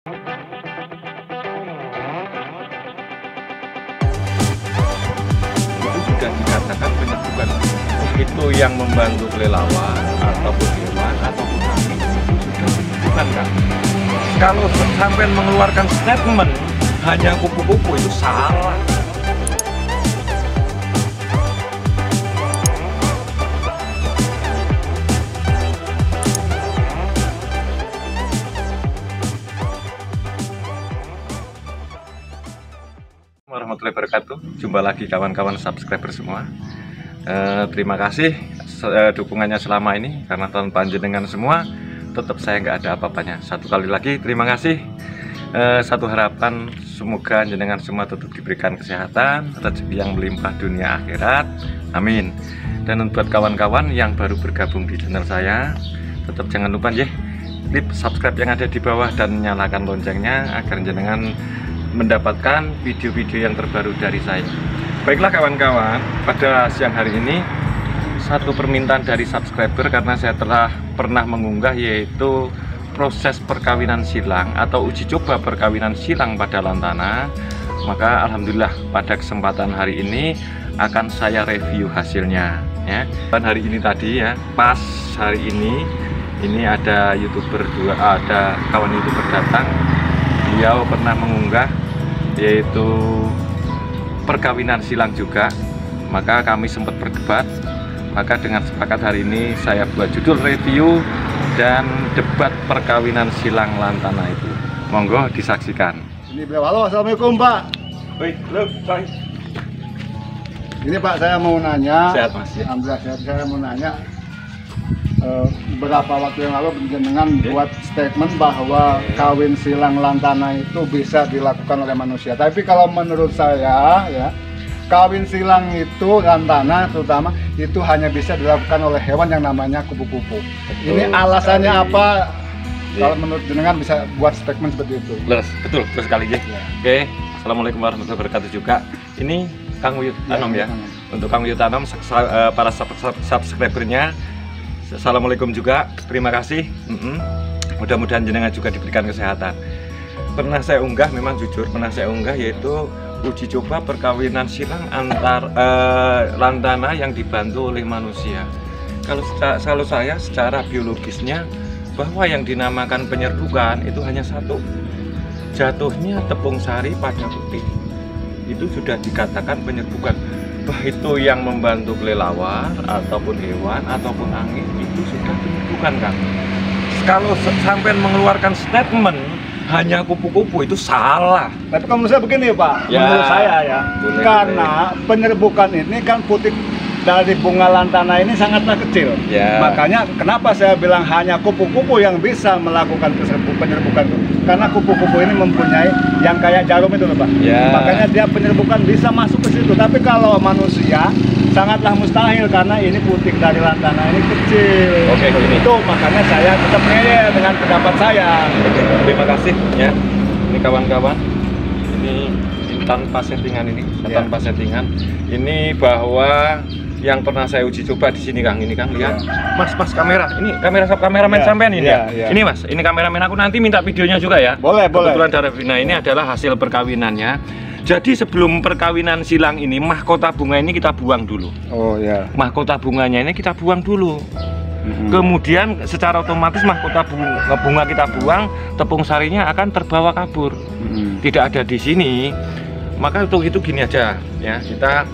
Sudah dikatakan penyerbukan itu yang membantu kelelawar ataupun hewan ataupun angin sudah penyerbukan kan. Kalau sampai mengeluarkan statement hanya kupu-kupu itu salah. Warahmatullahi wabarakatuh. Jumpa lagi kawan-kawan subscriber semua. Terima kasih dukungannya selama ini, karena tanpa jenengan semua tetap saya nggak ada apa-apanya. Satu kali lagi terima kasih. Satu harapan, semoga jenengan semua tetap diberikan kesehatan, rezeki yang melimpah dunia akhirat, amin. Dan buat kawan-kawan yang baru bergabung di channel saya, tetap jangan lupa ya klik subscribe yang ada di bawah dan nyalakan loncengnya agar jenengan mendapatkan video-video yang terbaru dari saya. Baiklah kawan-kawan, pada siang hari ini satu permintaan dari subscriber, karena saya telah pernah mengunggah, yaitu proses perkawinan silang atau uji coba perkawinan silang pada lantana. Maka alhamdulillah pada kesempatan hari ini akan saya review hasilnya ya. Dan hari ini tadi ya, pas hari ini ada ada kawan YouTuber datang. Beliau pernah mengunggah yaitu perkawinan silang juga, maka kami sempat berdebat. Maka dengan sepakat hari ini saya buat judul review dan debat perkawinan silang lantana itu. Monggo disaksikan. Ini beliau. Halo, assalamualaikum Pak. Woi, halo Pak. Ini Pak, saya mau nanya. Sehat Mas. Alhamdulillah sehat. Saya mau nanya. Beberapa waktu yang lalu jenengan buat statement bahwa kawin silang lantana itu bisa dilakukan oleh manusia. Tapi kalau menurut saya ya, kawin silang itu lantana terutama itu hanya bisa dilakukan oleh hewan yang namanya kupu-kupu. Ini alasannya apa? Kalau menurut jenengan bisa buat statement seperti itu. Betul sekali ya. Oke, assalamualaikum warahmatullahi wabarakatuh juga. Ini Kang Wiyut Anom ya. Untuk Kang Wiyut Anom, para subscribernya, assalamualaikum juga, terima kasih. Mudah-mudahan jenengan juga diberikan kesehatan. Pernah saya unggah, memang jujur pernah saya unggah, yaitu uji coba perkawinan silang antar lantana yang dibantu oleh manusia. Kalau saya secara biologisnya, bahwa yang dinamakan penyerbukan itu hanya satu, jatuhnya tepung sari pada putih, itu sudah dikatakan penyerbukan. Bah itu yang membantu kelelawar ataupun hewan ataupun angin itu sudah penyerbukan kan. Kalau sampai mengeluarkan statement hanya kupu-kupu itu salah. Tapi kalau menurut saya begini Pak, menurut saya ya, karena penyerbukan ini kan putih dari bunga lantana ini sangatlah kecil. Makanya kenapa saya bilang hanya kupu-kupu yang bisa melakukan penyerbukan itu, karena kupu-kupu ini mempunyai yang kayak jarum itu loh Pak. Makanya dia penyerbukan bisa masuk ke situ. Tapi kalau manusia sangatlah mustahil, karena ini putih dari lantana ini kecil. Itu makanya saya tetap ngeyel dengan pendapat saya. Terima kasih ya. Ini kawan-kawan, ini tanpa settingan tanpa settingan. Ini bahwa yang pernah saya uji coba di sini Kang, ini Kang lihat. Mas kamera, ini kameramen sampean ini ya. Ini Mas, ini kameramen aku, nanti minta videonya juga ya. Boleh. Kebetulan dari Vina ini adalah hasil perkawinannya. Jadi sebelum perkawinan silang ini, mahkota bunga ini kita buang dulu. Mahkota bunganya ini kita buang dulu. Kemudian secara otomatis mahkota bunga kita buang, tepung sarinya akan terbawa kabur. Tidak ada di sini. Maka untuk itu gini aja ya, kita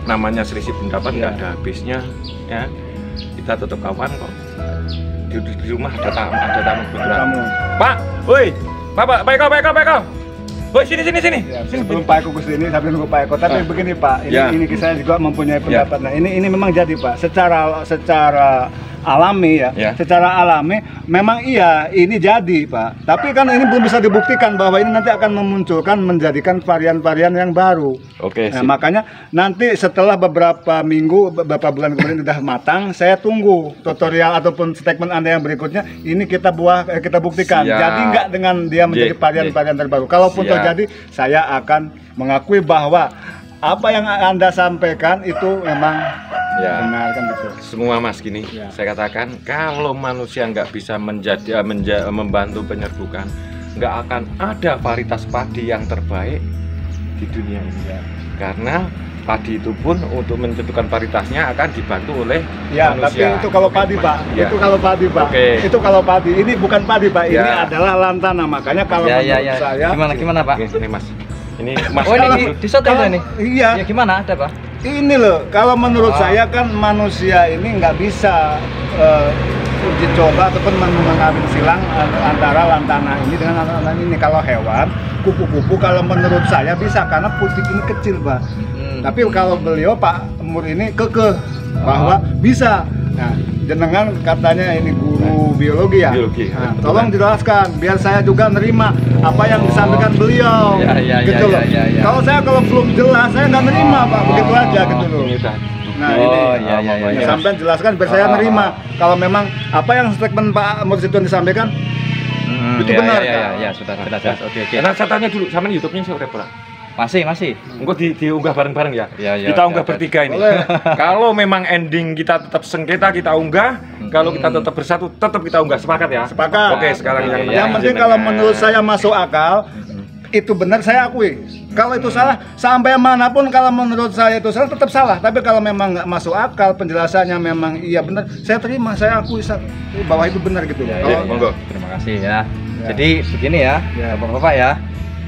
namanya selisih pendapat nggak ada habisnya ya. Kita tetap kawan kok. Di rumah ada tamu kebetulan. Pak, woi, Pak Eko. Woi, sini. Sebelum Pak Eko kesini, sambil nunggu Pak Eko. Tapi begini Pak, ini saya juga mempunyai pendapat. Nah, ini memang jadi Pak, secara alami ya, secara alami memang iya ini jadi Pak. Tapi kan ini belum bisa dibuktikan bahwa ini nanti akan memunculkan menjadikan varian-varian yang baru. Nah, makanya nanti setelah beberapa bulan kemudian sudah matang, saya tunggu tutorial ataupun statement Anda yang berikutnya. Ini kita buktikan. Jadi nggak dengan dia menjadi varian-varian terbaru. Kalaupun terjadi, saya akan mengakui bahwa apa yang Anda sampaikan itu memang benar kan gitu. Semua Mas gini, saya katakan kalau manusia nggak bisa membantu penyerbukan, nggak akan ada varietas padi yang terbaik di dunia ini ya. Karena padi itu pun untuk menentukan varietasnya akan dibantu oleh manusia. Tapi itu kalau padi Pak, itu kalau padi Pak, itu kalau padi. Ini bukan padi Pak, ini adalah lantana. Makanya kalau menurut saya gimana Pak? Ini Mas, ini Mas. Oh ini di shot ini? Iya. Ya gimana ada Pak? Ini loh, kalau menurut saya kan manusia ini nggak bisa uji coba ataupun mengawin silang antara lantana ini dengan lantana ini. Kalau hewan, kupu-kupu kalau menurut saya bisa karena putih ini kecil Pak. Tapi kalau beliau Pak Mur ini kekeh bahwa bisa. Nah, jenengan katanya ini guru biologi ya. Biologi. Nah, tolong jelaskan biar saya juga nerima apa yang disampaikan beliau. Gitu loh. Kalau saya kalau belum jelas saya nggak nerima Pak, begitu aja gitu loh. Nah ini sampai jelaskan biar saya nerima. Kalau memang apa yang statement Pak Mur itu disampaikan itu benar. Ya sudah jelas. Oke. Nah, saya tanya dulu, sama YouTube-nya saya udah pernah. Masih. Enggak diunggah bareng-bareng ya? Ya, kita unggah bertiga ini. Kalau memang ending kita tetap sengketa kita unggah, kalau kita tetap bersatu tetap kita unggah. Sepakat ya? Sepakat. Oke, sekarang yang penting kalau menurut saya masuk akal, itu benar saya akui. Kalau itu salah, sampai manapun kalau menurut saya itu salah tetap salah. Tapi kalau memang nggak masuk akal, penjelasannya memang iya benar, saya terima, saya akui bahwa itu benar gitu. Monggo. Terima kasih ya. Jadi begini ya, Bapak-bapak ya.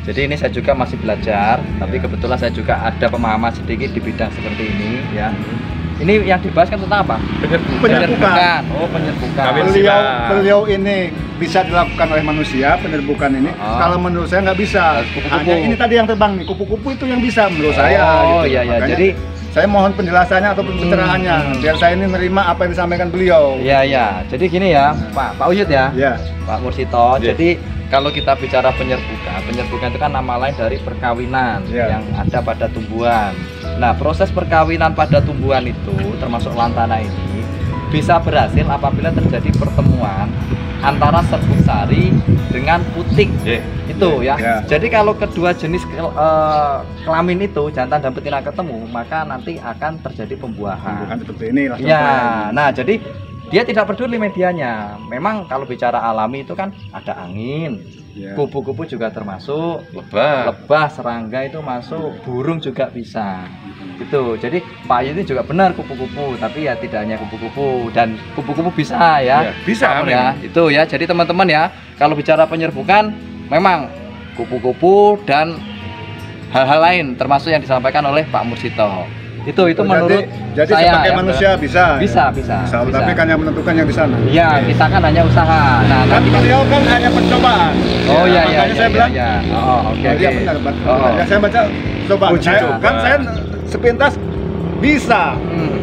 Jadi ini saya juga masih belajar, tapi kebetulan saya juga ada pemahaman sedikit di bidang seperti ini ya. Ini yang dibahas kan tentang apa? Penyerbukan. Oh, penyerbukan. Beliau ini bisa dilakukan oleh manusia, penyerbukan ini. Kalau menurut saya nggak bisa. Hanya ini tadi yang terbang nih, kupu-kupu itu yang bisa menurut saya. Oh gitu. iya. Jadi saya mohon penjelasannya atau pencerahannya biar saya ini menerima apa yang disampaikan beliau. Iya. Jadi gini ya, Pak Uyut ya. Iya. Pak Mursito. Jadi kalau kita bicara penyerbukan itu kan nama lain dari perkawinan yang ada pada tumbuhan. Nah, proses perkawinan pada tumbuhan itu termasuk lantana ini bisa berhasil apabila terjadi pertemuan antara serbuk sari dengan putik. Itu ya. Jadi kalau kedua jenis kelamin itu jantan dan betina ketemu, maka nanti akan terjadi pembuahan. Bukan seperti ini langsung. Ya. Nah, jadi dia tidak peduli medianya. Memang kalau bicara alami itu kan ada angin, kupu-kupu juga termasuk, lebah, serangga itu masuk, burung juga bisa. Gitu. Jadi Pak Yudi juga benar kupu-kupu, tapi ya tidak hanya kupu-kupu dan kupu-kupu bisa ya. Bisa ya. Itu ya. Jadi teman-teman ya, kalau bicara penyerbukan memang kupu-kupu dan hal-hal lain termasuk yang disampaikan oleh Pak Mursito. Itu menurut jadi saya sebagai manusia bisa. Tapi kan yang menentukan yang di sana. Iya, kita kan hanya usaha. Nah, nanti beliau kan hanya percobaan. Oh iya. Makanya saya bilang. Oke. Iya benar. Ya, saya baca coba. Saya sepintas bisa.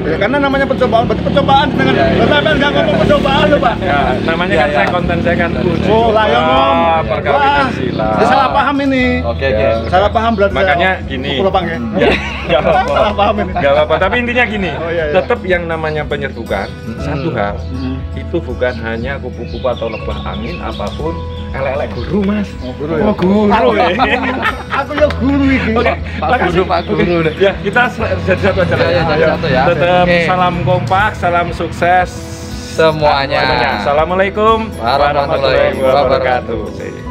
Ya, karena namanya percobaan, berarti percobaan dengan tetapi nggak ngomong percobaan loh Pak. Ya, namanya kan saya konten saya kan perkawinan silang. Salah paham ini. Oke. Salah paham berarti. Makanya gini. Enggak apa-apa. Salah paham ini. Enggak apa-apa, tapi intinya gini. Tetap yang namanya penyerbukan satu hal. Itu bukan hanya kupu-kupu atau lebah angin apapun. Elek-elek guru Mas. Guru ya. Aku ya guru ini. Pak Guru. Ya, kita jadi satu aja ya. Tetap salam kompak, salam sukses semuanya. Assalamualaikum warahmatullahi wabarakatuh.